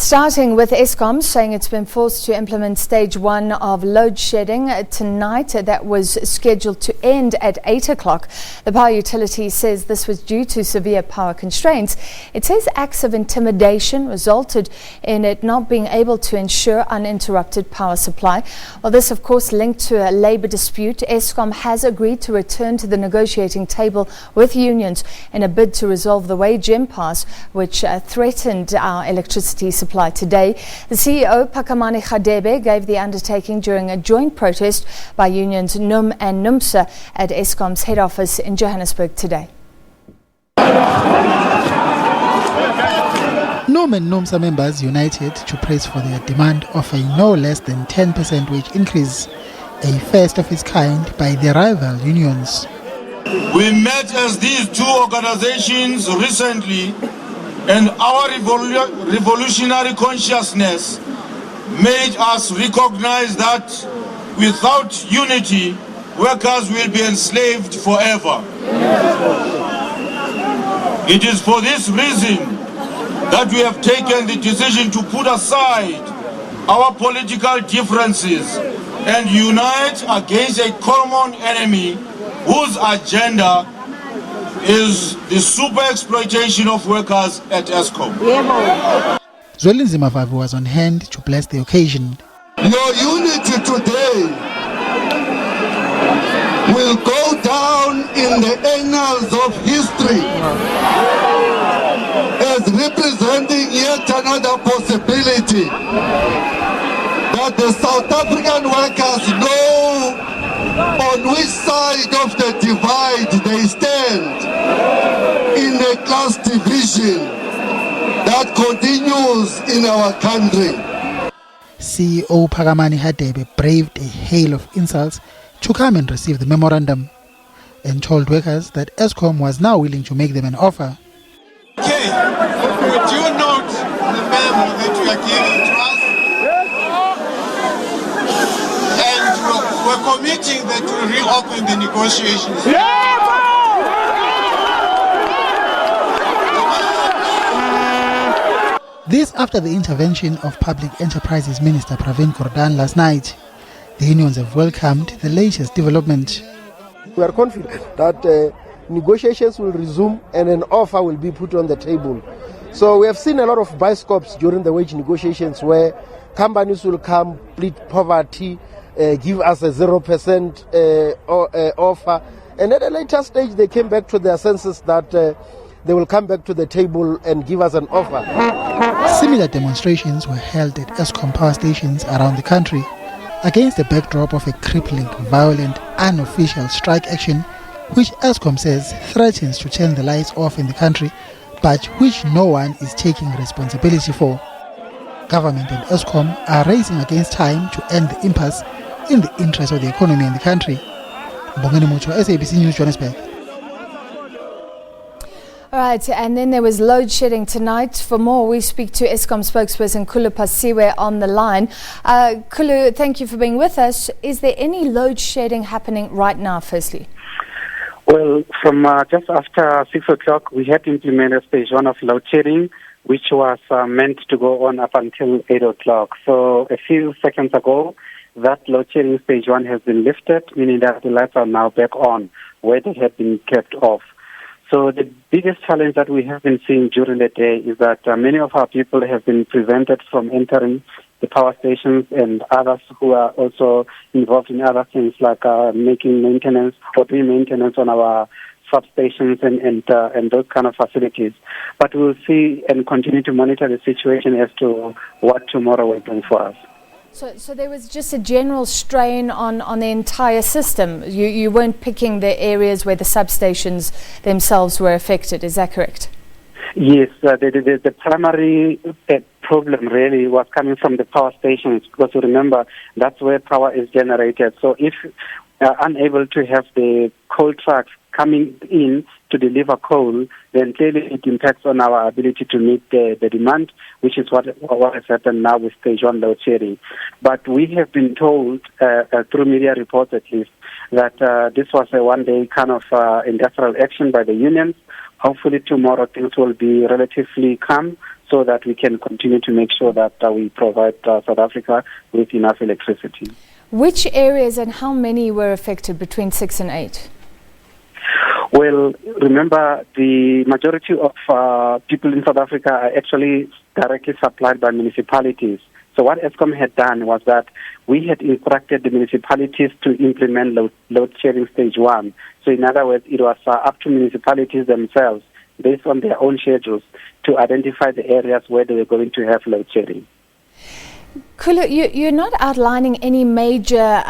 Starting with Eskom saying it's been forced to implement stage 1 of load shedding tonight that was scheduled to end at 8 o'clock. The power utility says this was due to severe power constraints. It says acts of intimidation resulted in it not being able to ensure uninterrupted power supply. Well, this of course linked to a labour dispute. Eskom has agreed to return to the negotiating table with unions in a bid to resolve the wage impasse which threatened our electricity supply today. The CEO, Phakamani Hadebe, gave the undertaking during a joint protest by unions NUM and NUMSA at Eskom's head office in Johannesburg today. NUM and NUMSA members united to press for their demand of a no less than 10% wage increase, a first of its kind by their rival unions. We met as these two organizations recently, and our revolutionary consciousness made us recognize that without unity, workers will be enslaved forever. It is for this reason that we have taken the decision to put aside our political differences and unite against a common enemy whose agenda is the super exploitation of workers at Eskom. Zwelinzima Vavi was on hand to bless the occasion. Your unity today will go down in the annals of history as representing yet another possibility that the South African workers know on which side of the divide they stand in a class division that continues in our country. CEO Phakamani Hadebe braved a hail of insults to come and receive the memorandum and told workers that Eskom was now willing to make them an offer. Okay, would you note the memo that you are giving to us? And we're committing that we'll reopen the negotiations. This after the intervention of Public Enterprises Minister Pravin Gordhan last night. The unions have welcomed the latest development. We are confident that negotiations will resume and an offer will be put on the table. So we have seen a lot of bioscopes during the wage negotiations where companies will come, plead poverty, give us a 0% offer. And at a later stage, they came back to their senses that they will come back to the table and give us an offer. Similar demonstrations were held at Eskom power stations around the country against the backdrop of a crippling, violent, unofficial strike action which Eskom says threatens to turn the lights off in the country, but which no one is taking responsibility for. Government and Eskom are racing against time to end the impasse in the interest of the economy and the country. Bongani Mucho, SABC News, Johannesburg. All right, and then there was load shedding tonight. For more, we speak to Eskom spokesperson Khulu Phasiwe on the line. Khulu, thank you for being with us. Is there any load shedding happening right now, firstly? Well, from just after 6 o'clock, we had implemented stage 1 of load shedding, which was meant to go on up until 8 o'clock. So a few seconds ago, that load shedding stage 1 has been lifted, meaning that the lights are now back on where they had been kept off. So the biggest challenge that we have been seeing during the day is that many of our people have been prevented from entering the power stations, and others who are also involved in other things like making maintenance or doing maintenance on our substations and those kind of facilities. But we'll see and continue to monitor the situation as to what tomorrow will bring for us. So there was just a general strain on the entire system. You weren't picking the areas where the substations themselves were affected, is that correct? Yes, the primary problem really was coming from the power stations, because remember, that's where power is generated. So if unable to have the coal trucks coming in to deliver coal, then clearly it impacts on our ability to meet the demand, which is what has happened now with stage 1 load shedding. But we have been told, through media reports at least, that this was a one-day kind of industrial action by the unions. Hopefully tomorrow things will be relatively calm so that we can continue to make sure that we provide South Africa with enough electricity. Which areas and how many were affected between 6 and 8? Well, remember, the majority of people in South Africa are actually directly supplied by municipalities. So what Eskom had done was that we had instructed the municipalities to implement load shedding stage 1. So in other words, it was up to municipalities themselves, based on their own schedules, to identify the areas where they were going to have load shedding. Khulu, you're not outlining any major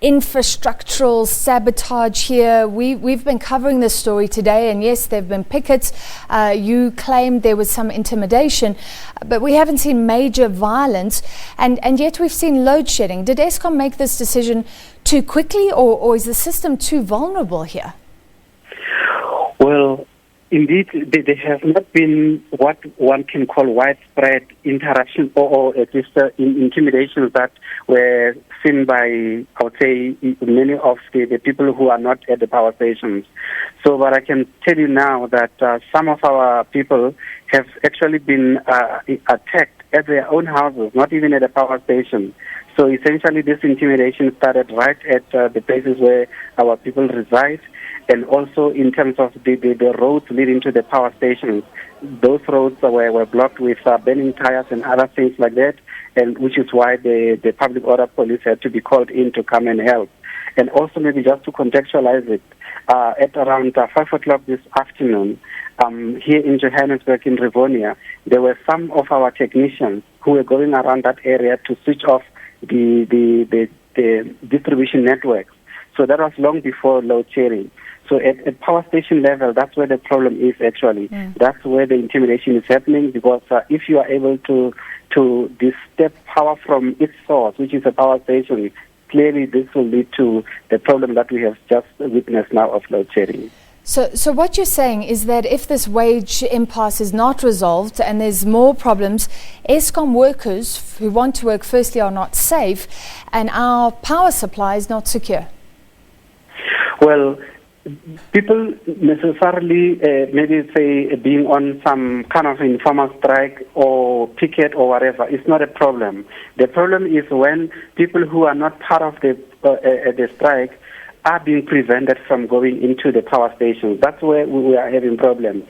infrastructural sabotage here. We've been covering this story today, and yes, there have been pickets. You claimed there was some intimidation, but we haven't seen major violence, and yet we've seen load shedding. Did Eskom make this decision too quickly, or is the system too vulnerable here? Well, indeed, there has not been what one can call widespread interaction or at least intimidations that were seen by, I would say, many of the people who are not at the power stations. So what I can tell you now that some of our people have actually been attacked at their own houses, not even at the power station. So essentially this intimidation started right at the places where our people reside, and also in terms of the roads leading to the power stations. Those roads were blocked with burning tires and other things like that, and which is why the public order police had to be called in to come and help. And also maybe just to contextualize it, at around 5 o'clock this afternoon, here in Johannesburg, in Rivonia, there were some of our technicians who were going around that area to switch off the distribution networks. So that was long before load shedding. So at power station level, that's where the problem is actually. Yeah. That's where the intimidation is happening, because if you are able to disturb power from its source, which is a power station, clearly this will lead to the problem that we have just witnessed now of load shedding. So what you're saying is that if this wage impasse is not resolved and there's more problems, Eskom workers who want to work firstly are not safe and our power supply is not secure? Well, people necessarily maybe say being on some kind of informal strike or picket or whatever is not a problem. The problem is when people who are not part of the strike are being prevented from going into the power stations. That's where we are having problems.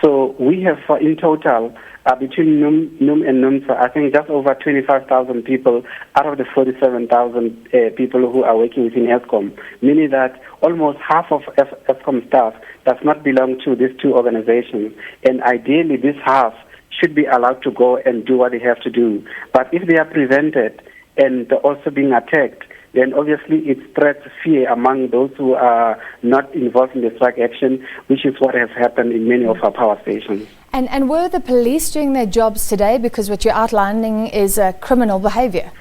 So we have in total between NUM and NUMSA, I think just over 25,000 people out of the 47,000 people who are working within Eskom, meaning that almost half of Eskom staff does not belong to these two organizations. And ideally, this half should be allowed to go and do what they have to do. But if they are prevented and also being attacked, then obviously it spreads fear among those who are not involved in the strike action, which is what has happened in many of our power stations. And were the police doing their jobs today? Because what you're outlining is criminal behavior.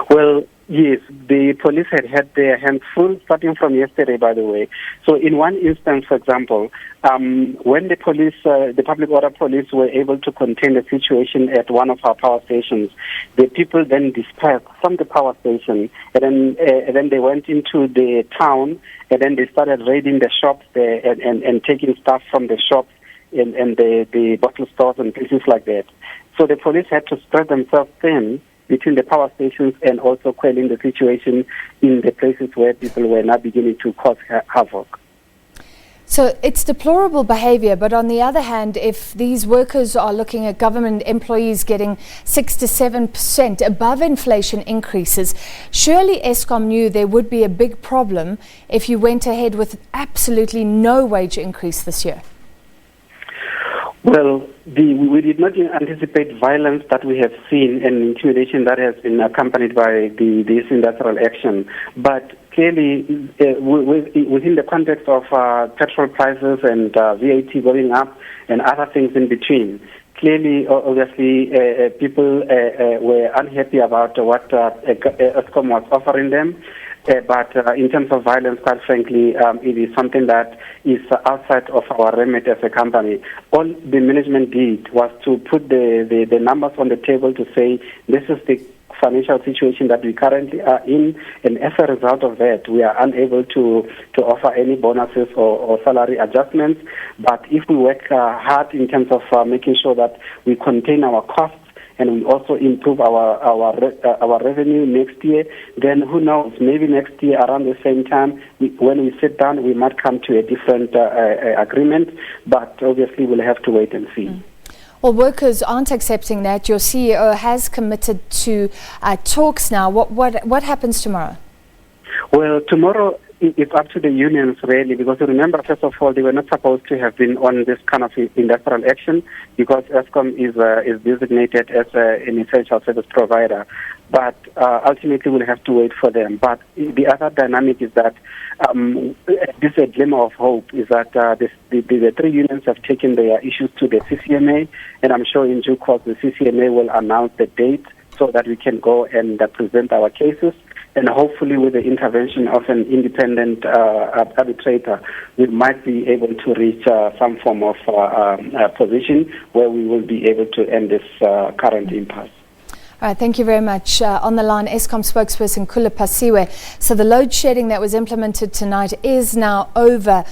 Well, yes, the police had their hands full, starting from yesterday, by the way. So in one instance, for example, when the police, the public order police were able to contain the situation at one of our power stations, the people then dispersed from the power station, and then they went into the town, and then they started raiding the shops there and taking stuff from the shops and the bottle stores and places like that. So the police had to spread themselves thin between the power stations and also quelling the situation in the places where people were now beginning to cause havoc. So it's deplorable behavior, but on the other hand, if these workers are looking at government employees getting 6 to 7% above inflation increases, surely Eskom knew there would be a big problem if you went ahead with absolutely no wage increase this year. Well, we did not anticipate violence that we have seen and intimidation that has been accompanied by this industrial action. But clearly, within the context of petrol prices and VAT going up and other things in between, clearly, obviously, people were unhappy about what Eskom was offering them. But in terms of violence, quite frankly, it is something that is outside of our remit as a company. All the management did was to put the numbers on the table to say this is the financial situation that we currently are in, and as a result of that, we are unable to offer any bonuses or salary adjustments. But if we work hard in terms of making sure that we contain our costs, and we also improve our revenue next year, then who knows, maybe next year around the same time, when we sit down, we might come to a different agreement, but obviously we'll have to wait and see. Well, workers aren't accepting that. Your CEO has committed to talks now. What happens tomorrow? Well, tomorrow it's up to the unions, really, because remember, first of all, they were not supposed to have been on this kind of industrial action because Eskom is designated as an essential service provider. But ultimately, we'll have to wait for them. But the other dynamic is that this is a glimmer of hope, is that the three unions have taken their issues to the CCMA, and I'm sure in due course the CCMA will announce the date so that we can go and present our cases. And hopefully with the intervention of an independent arbitrator, we might be able to reach some form of position where we will be able to end this current impasse. All right, thank you very much. On the line, Eskom spokesperson Khulu Phasiwe. So the load shedding that was implemented tonight is now over.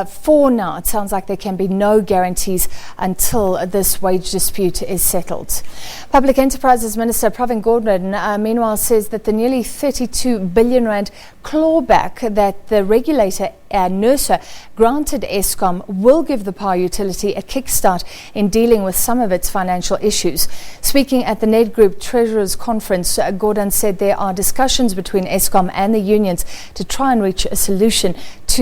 For now, it sounds like there can be no guarantees until this wage dispute is settled. Public Enterprises Minister Pravin Gordhan, meanwhile, says that the nearly 32 billion rand clawback that the regulator NUMSA granted Eskom will give the power utility a kickstart in dealing with some of its financial issues. Speaking at the Ned Group Treasurers Conference, Gordhan said there are discussions between Eskom and the unions to try and reach a solution to